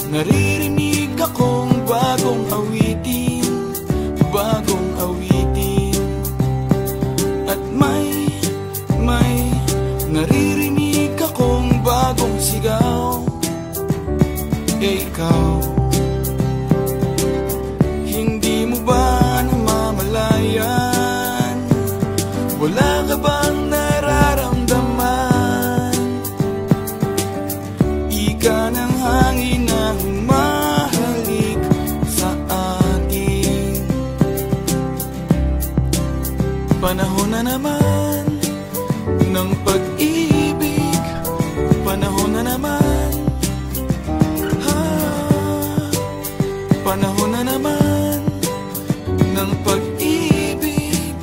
Naririnig akong bagong awitin, bagong awitin. At may naririnig akong bagong sigaw. Ikaw, hindi mo ba namamalayan? Wala ka bang nararamdaman? Ika ng hangin na humahalik sa atin. Panahon na naman ng pag-ibig, panahon na naman, panahon na naman ng pag-ibig.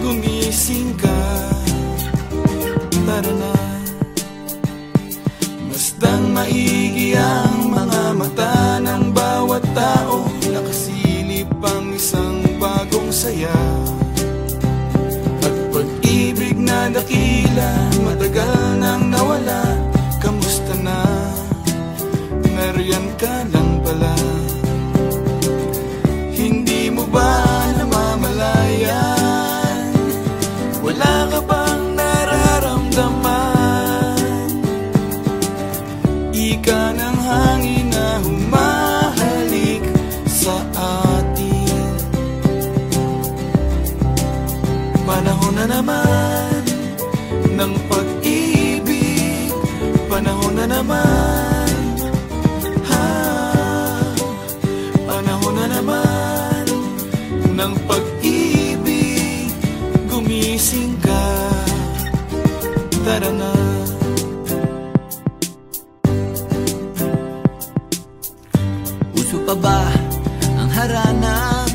Gumising ka, tara na. Bastang maigi ang mga mata ng bawat tao, nakasilip ang isang bagong saya. At pag-ibig na dakila, matagal nang nawala. Kamusta na? Nariyan ka lang pala. Hindi mo ba namamalayan? Wala ka bang nararamdaman? Ika ng hangin na humahalik sa atin. Panahon na naman ng pag-ibig, panahon na naman, panahon na naman ng pag-ibig. Gumising ka, tara na. Uso pa ba ang harana?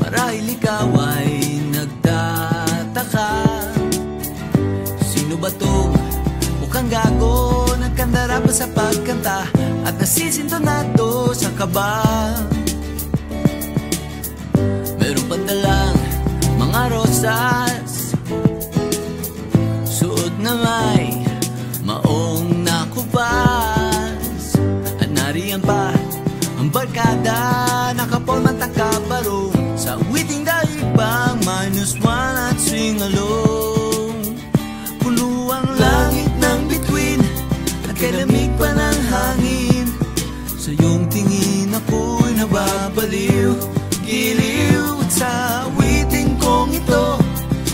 Marahil ikaw ay nagtataka. Sino ba tong mukhang gago, nagkandara pa sa pagkanta at nasisintonado sa kaba? Meron pang dalang mga rosas, suot na may maong nakupas. At nariyan pa ang barkada, nakapolman takabaro sa witing daigpang -1 at swing along. Puno ang langit ng bituin at kalamig pa ng hangin. Sa iyong tingin ako'y nababaliw, giliw. At sa witing kong ito,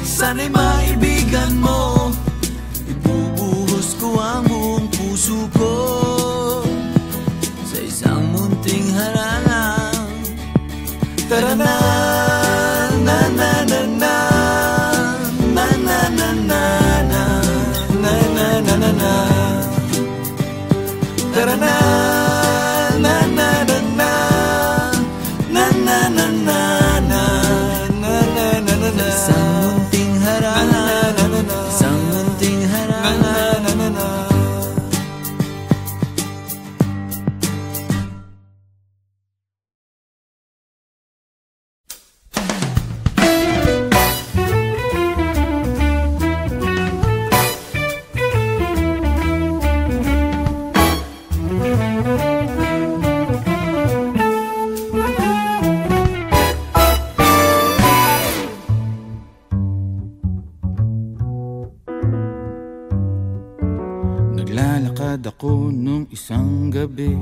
sana'y maibigan mo. Ibubuhos ko ang buong puso ko sa isang munting harangang. Tara na, na na na na, na na na na, na na na na na na. Tara na, na na na na, na na na na, na na na na na. Isang munting harangang, isang munting harangang. Naglalakad ako nung isang gabi,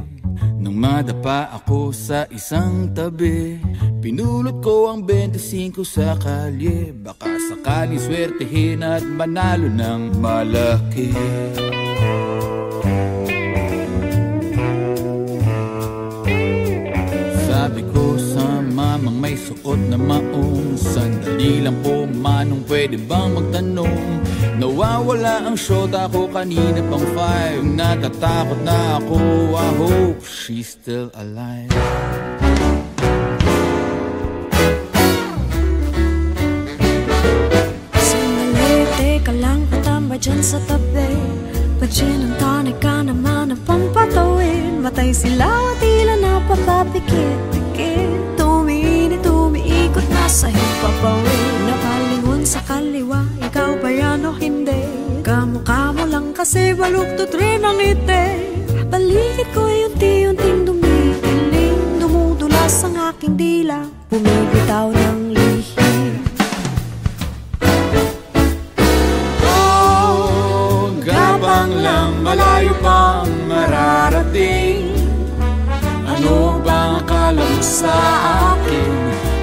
nang madapa ako sa isang tabi. Pinulot ko ang 25 sa kalye, baka sakaling swertehin at manalo ng malaki. Sabi ko sa mamang may suot na maong, sandali lang po manong, pwede bang magtanong? Nawawala ang shota ko kanina pang 5. Natatakot na ako, I hope she's still alive. Sandali, teka lang, patambay dyan sa tabi. Pag-gin and tonic ka naman ang pampatawin. Matay sila, tila na papapikit-pikit, tumiikot na sa himpapawid. Nakalingon sa kaliwa, ikaw ba yan o hindi? Kamukha mo lang kasi baluktot rin ang ngiti. Paligid ko ay unti-unting dumidilim, dumudulas ang aking dila, bumibitaw ng lihim. Oh, gabang lang, malayo pang mararating. Ano bang akala mo sa akin?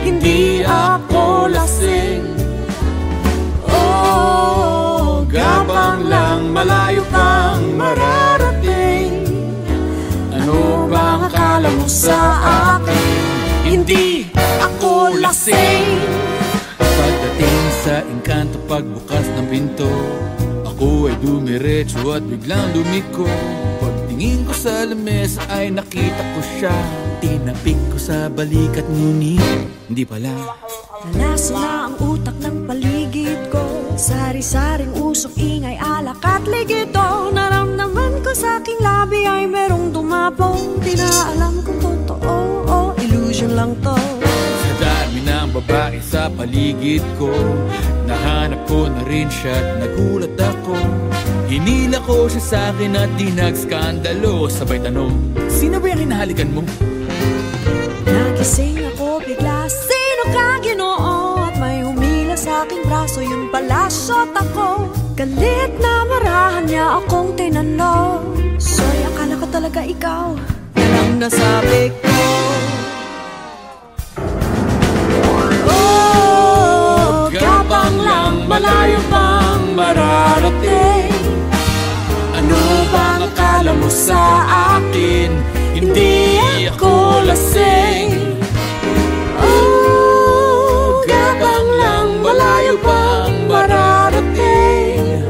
Hindi ako lasing. Oh, gabang lang, malayo pang mararating. Ano bang akala mo sa akin? Hindi ako lasing. Pagdating sa engkanto, pagbukas ng pinto, ako ay dumiretso at biglang lumiko. Pagtingin ko sa lamesa ay nakita ko siya. Tinapik ko sa balikat ngunit hindi pala. Nalaso na ang utak ng paligid ko, sari-saring usok, ingay, alak at ligito. Naramdaman ko sa aking labi ay merong dumapong. Di na alam kung totoo o illusion lang to. Sa dami ng babae sa paligid ko, nahanap ko na rin siya at nagulat ako. Hinila ko siya sa akin at di nagskandalo. Sabay tanong, sino ba yung hinahalikan mo? Nagising ako bigla, sino ka Ginoo? At may humila sa aking braso, yun pala shot ako. Galit na marahan niya akong tinanong, Soy, akala ko talaga ikaw. Yan ang nasabi ko. Oh, Gabang lang, malayo pang mararating. Ano bang akala mo sa akin? Hindi ako lasing. Oh, gabang lang, malayo pang mararating.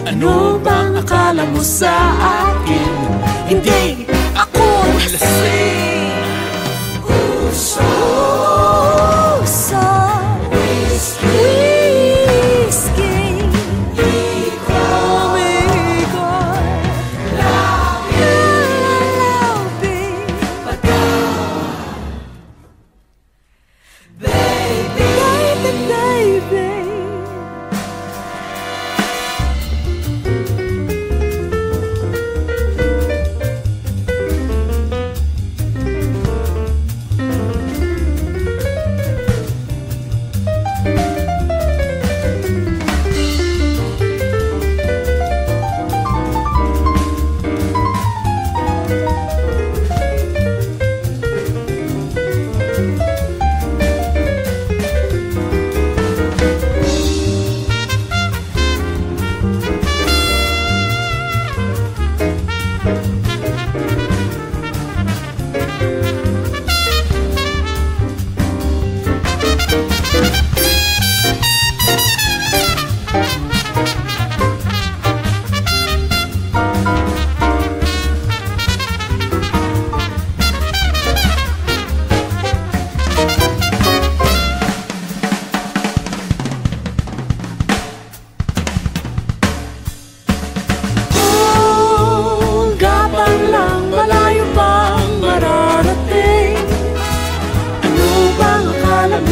Ano bang akala mo sa akin? Hindi ako lasing. Puso, whiskey,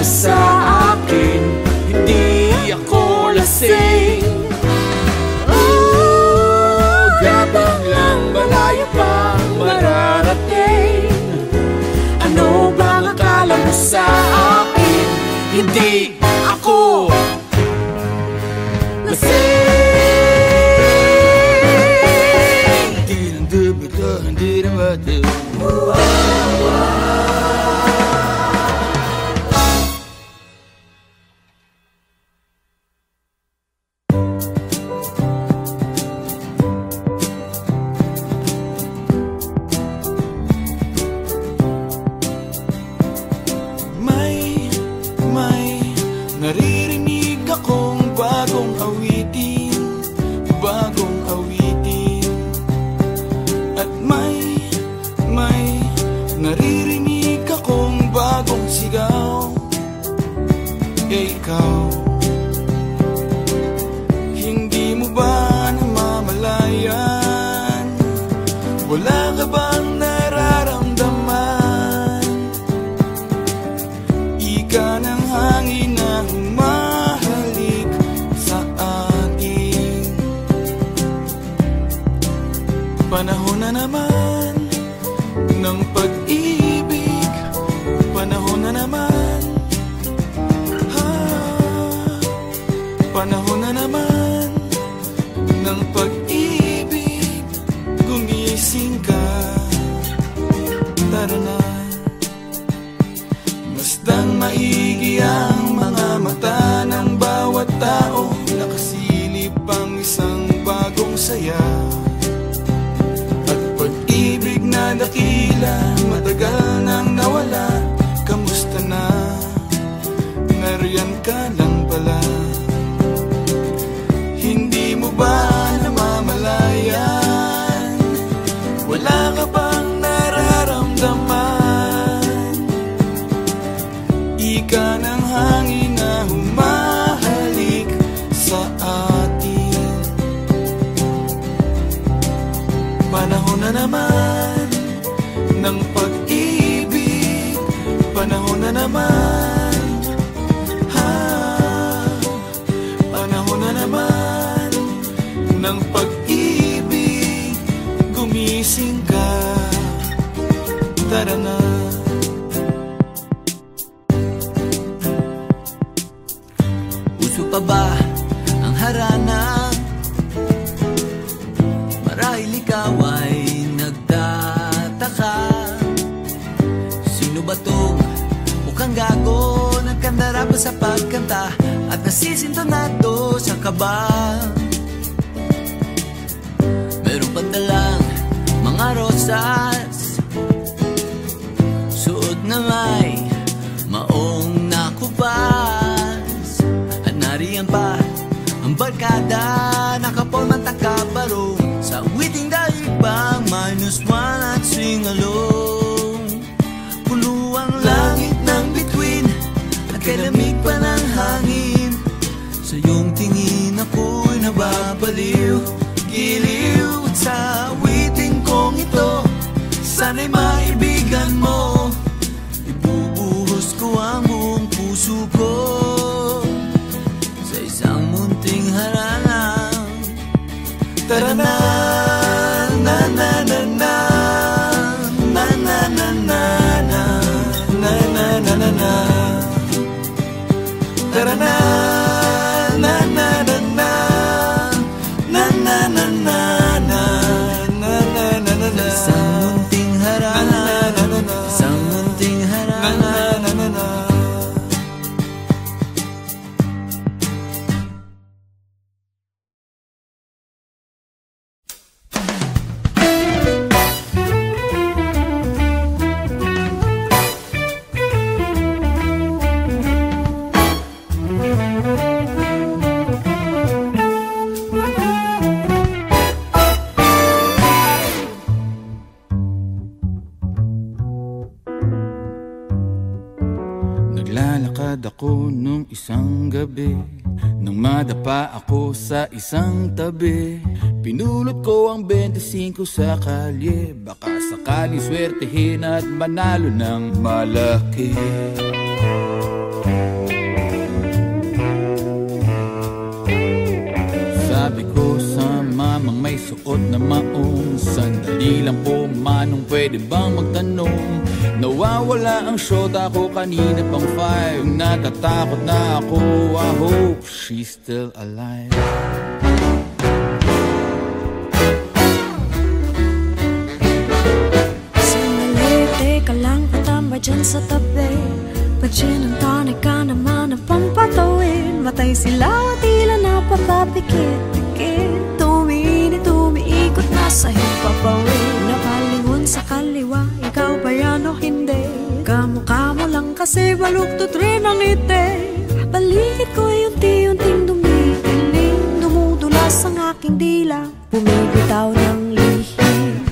sa akin, hindi ako lasing. Oh, gabang lang, malayo pang mararating. Ano bang akala mo sa akin? Hindi ako lasing. Hindi lang dubito, hindi na matu. Naririnig akong bagong awitin, bagong awitin. At may naririnig akong bagong sigaw. Ikaw, hindi mo ba namamalayan? Wala ka bang nararamdaman? maigi ang mga mata ng bawat tao. Nakasilip ang isang bagong saya at pag-ibig na dakila, matagal nang nawala. Kamusta na? Nariyan ka lang pala. Hindi mo ba namamalayan? Wala ka bang nararamdaman? Ika ng hangin na humahalik sa atin. Panahon na naman ng pag-ibig. Panahon na naman, panahon na naman ng pag-ibig. Gumising ka, tara na. Puso pa ba ang harana? Marahil ikaw ay nagtataka. Sino ba tong mukhang gago? Nagkandara pa sa pagkanta at nasisintonado sa kaba. Meron pang dalang mga rosas, suot na may maong nakupas. At nariyan pa ang barkada, nakapormang takabaro sa witing daigpang -1 at sing along. Puno ang langit ng bituin at kay lamig pa ng hangin. Sa iyong tingin ako'y nababaliw, giliw sa witing kong ito. Sana'y maibigan mo, ibubuhos ko ang buong puso ko sa isang munting harana. Tara na, na na na na, na na na na na, na na na na na. Tara na, na na na na, na na na na na, na na na na na. Isang munting harana, isang munting harana. Naglalakad ako nung isang gabi, nang madapa ako sa isang tabi. Pinulot ko ang 25 sa kalye, baka sakaling swertehin at manalo ng malaki. Sabi ko sa mamang may suot na maong, sandali lang po manong, pwede bang magtanong? Nawawala ang syota ko kanina pang 5. Natatakot na ako, I hope she's still alive. Sandali, teka lang, patamba dyan sa tabi. Pa-gin and tonic ka naman ang pampatawin. Matay sila, tila napapapikit-pikit. Tumiinit, tumiikot na sa'yo papawin. Nakalingon sa kaliwa, ikaw ba yan o hindi? Kamukha mo lang kasi baluktot rin ang ngiti. Paligid ko unti-unting dumidilim, dumudulas ang aking dila, bumibitaw ng lihim.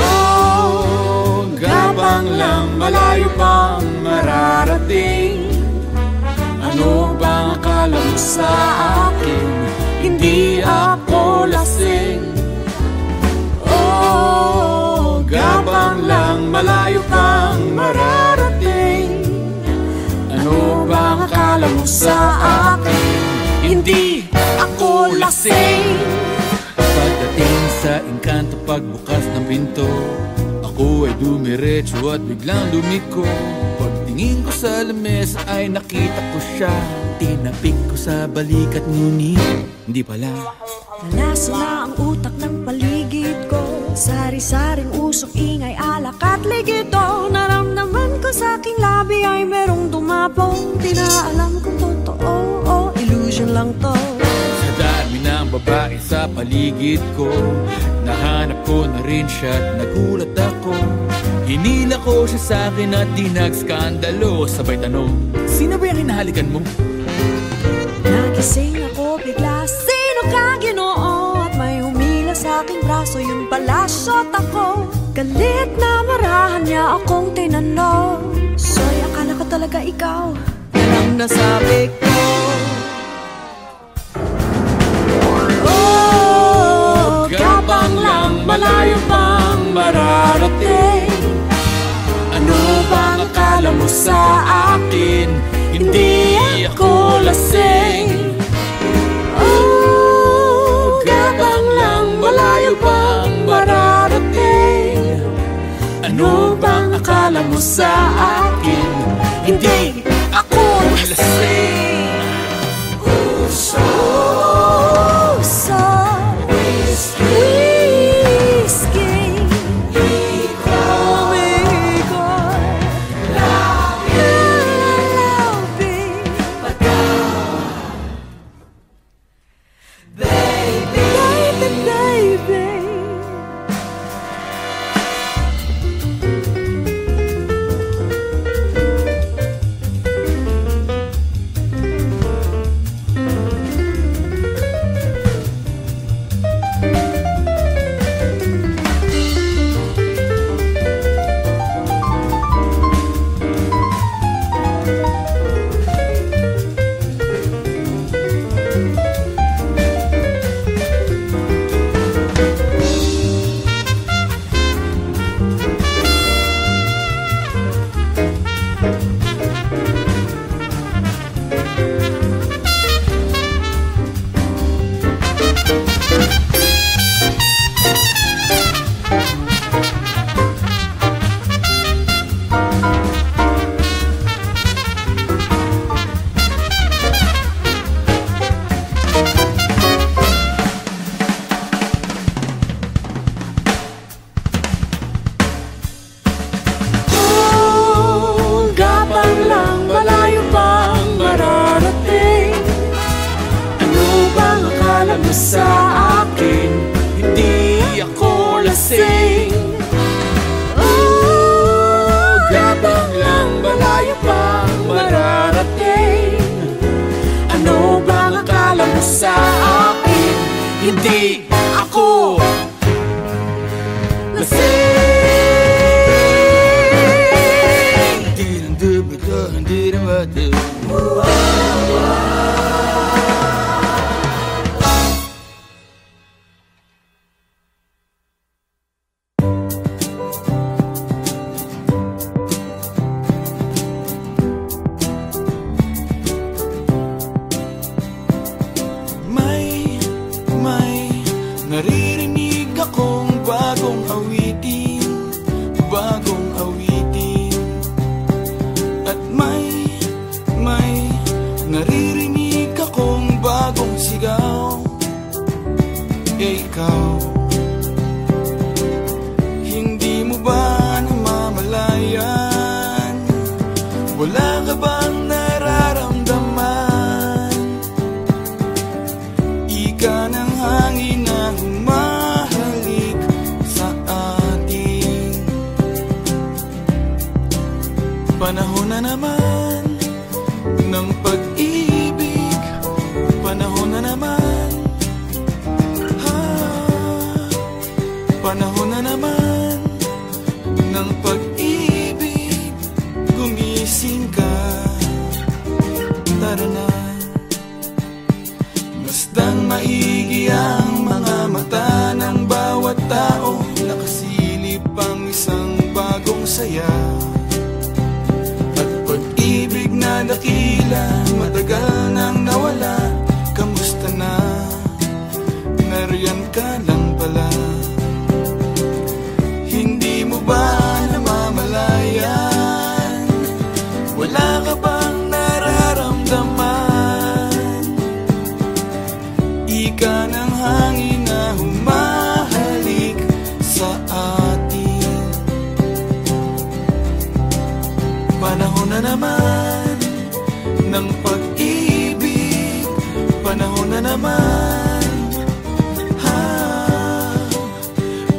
Oh, gabang lang, malayo pang mararating. Ano bang akala mo sa akin? Hindi ako lasing. Oh, gabang lang, malayo pang mararating. Ano bang akala mo sa akin? Hindi ako lasing. Pagdating sa engkanto, pagbukas ng pinto, ako ay dumiretso at biglang lumiko. Pagtingin ko sa lamesa ay nakita ko siya. Tinapik ko sa balikat ngunit hindi pala. Nalasa na ang utak ng paligid ko. Sari-saring usok, ingay, alak at ligito. Naramdaman ko sa aking labi ay merong dumapong. Di na alam kung totoo o illusion lang to. Sa dami ng babae sa paligid ko, nahanap ko na rin siya at nagulat ako. Hinila ko siya sa akin at di nagskandalo. Sabay tanong, sino ba yung hinahalikan mo? Nagising ako bigla, sino ka Ginoo? At may humila sa aking braso, yun pala shot ako. Galit na marahan niya akong tinanong, Soy, akala ko talaga ikaw. Yan ang nasabi ko. Oh, gabang lang, malayo pang mararating. Ano bang akala mo sa akin? Hindi ako lasing. Oh, gabang lang, malayo pang mararating. Ano bang akala mo sa akin? Hindi ako lasing. So whiskey, umikot, lalawin, baby, baby. Sa akin, hindi ako lasing. Oh, gabang lang, malayo pang mararating. Ano bang akala mo sa akin? Hindi ako lasing. Naririnig akong bagong awitin, bagong awitin. At may naririnig akong bagong sigaw. Ikaw, hindi mo ba namamalayan? Wala ka bang nararamdaman? Ika ng hangin na humahalik sa atin. Panahon na naman ng pag-ibig, panahon na naman, panahon na naman ng pag-ibig. Gumising ka, tara na. Bastang maigi ang mga mata ng bawat tao, nakasilip ang isang bagong saya. At pag-ibig na dakila, matagal nang nawala. Kamusta na? Nariyan ka lang pala. Hindi mo ba namamalayan? Wala ka bang nararamdaman? Ika ng hangin na humahalik sa naman ng pag-ibig, panahon na naman,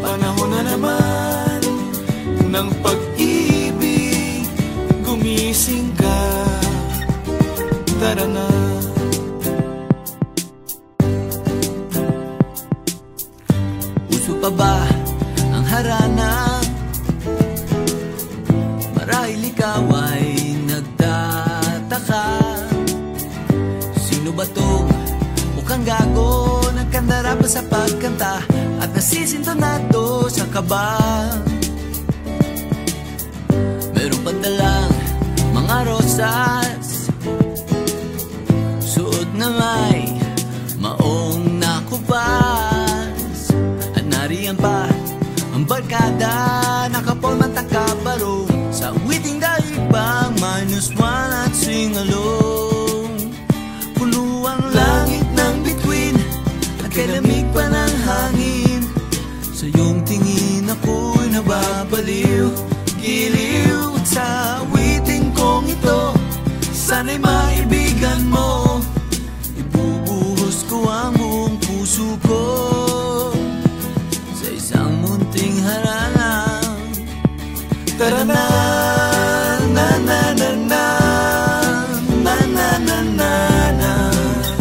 panahon na naman ng pag-ibig. Gumising ka, tara na. Uso pa ba ang harana? Marahil ikaw ay nagtataka, sino ba tong mukhang gago, nagkandara pa sa pagkanta at nasisintonado sa kaba? Meron pang dalang mga rosas, suot na may maong nakupas, at nariyan pa ang barkada, nakapolman takabaro sa witing daigpang -1 at sing along. Puno ang langit ng bituin at kalamig pa ng hangin, sa iyong tingin ako'y nababaliw, giliw sa witing kong ito. Sana'y maibigan mo, ibubuhos ko ang buong puso ko sa isang munting harang. Tara na, na na na na, na na na na,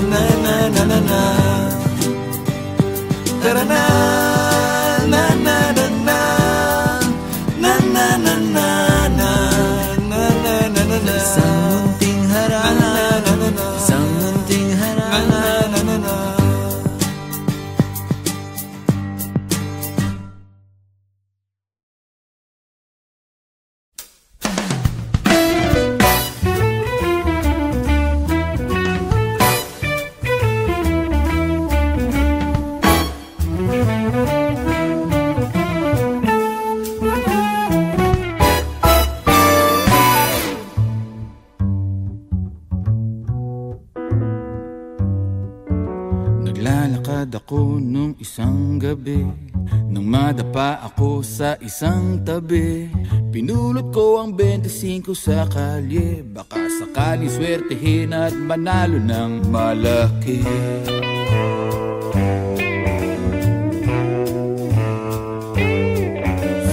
na na na na na. Tara na, na na na na, na na na na, na na na na na. Isang munting harang, isang munting harang. Naglalakad ako nung isang gabi, nang madapa ako sa isang tabi. Pinulot ko ang 25 sa kalye, baka sakali swertehin at manalo ng malaki.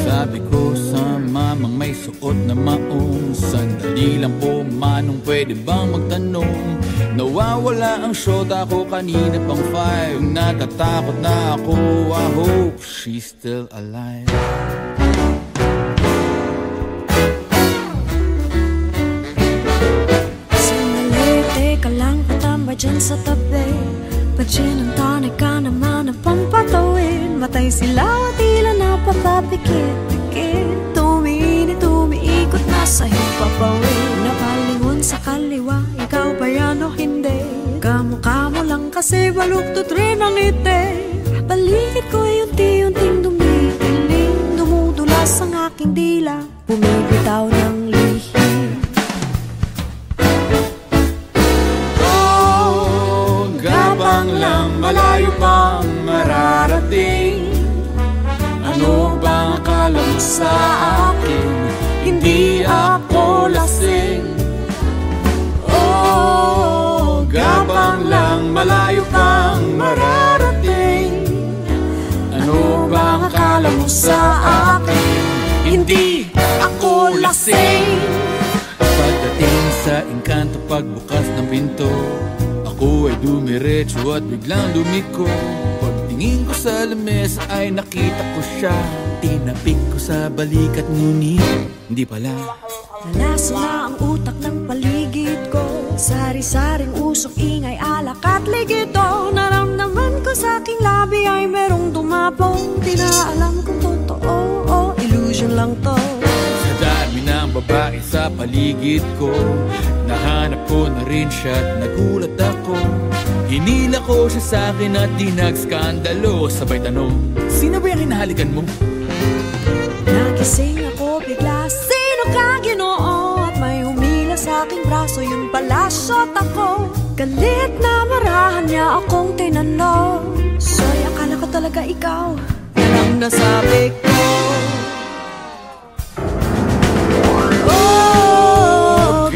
Sabi ko sa mamang may suot na maong, sandali lang po manong, pwede bang magtanong? Nawawala ang syota ko kanina pang 5, natatakot na ako, I hope she's still alive. Sandali, teka lang, patambay dyan sa tabi. Pa-gin and tonic ka naman ang pampatawin. Matay sila at tila napapapikit-pikit. Tumiikot na sa'yo papawin. Napalingon sa kaliwa, ikaw ba yan o hindi? Kamukha mo lang kasi baluktot rin ang ngiti. Paligid ko ay unti-unting dumidilim, dumudulas ang aking dila, bumibitaw ng lihim. Oh, gabang lang, malayo pang mararating. Ano bang akala mo sa akin? Hindi ako lasing. Oh, gabang lang, malayo pang mararating. Ano bang akala mo sa akin? Hindi ako lasing. Pagdating sa engkanto, pagbukas ng pinto, ako ay dumiretso at biglang lumiko. Pagtingin ko sa lamesa ay nakita ko siya, tinapik ko sa balikat ngunit hindi pala. Nalaso na ang utak ng paligid ko, sari-saring usok, ingay, alak at ligito. Naramdaman ko sa aking labi ay merong dumapong, di na alam kung totoo o illusion lang to. Sa dami ng babae sa paligid ko, nahanap ko na rin siya at nagulat ako. Hinila ko siya sa akin at di nagskandalo. Sabay tanong, sino ba yung hinahalikan mo? Nagising ako bigla, sino ka Ginoo? At may humila sa aking braso, yun pala shot ako. Galit na marahan niya akong tinanong, sorry, akala ko talaga ikaw. Yan ang nasabi ko. Oh,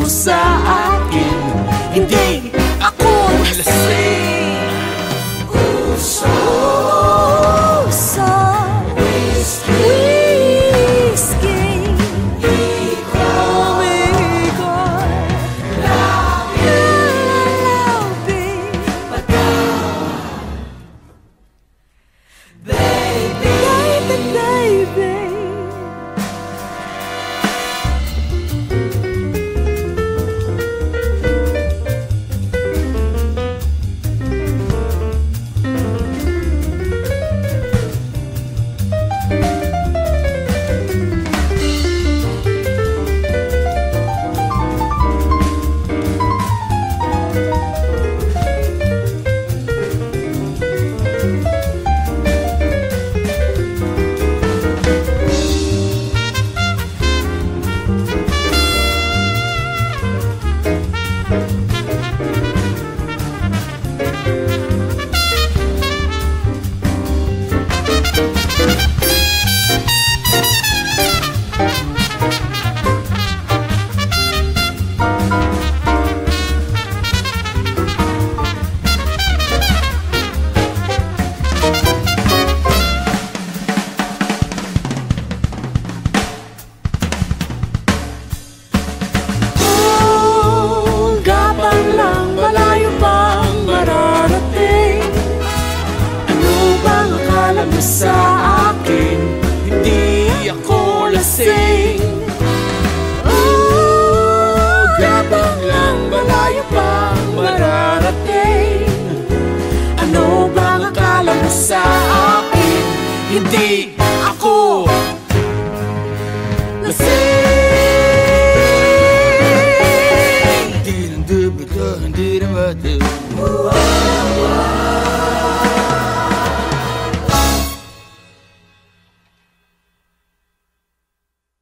sa akin, hindi ako lasing. Uso whiskey, umikot, lalawin, baby, baby. Sa akin, hindi ako lasing. Oh, gabang lang, malayo pang mararating. Ano bang akala mo sa akin? Hindi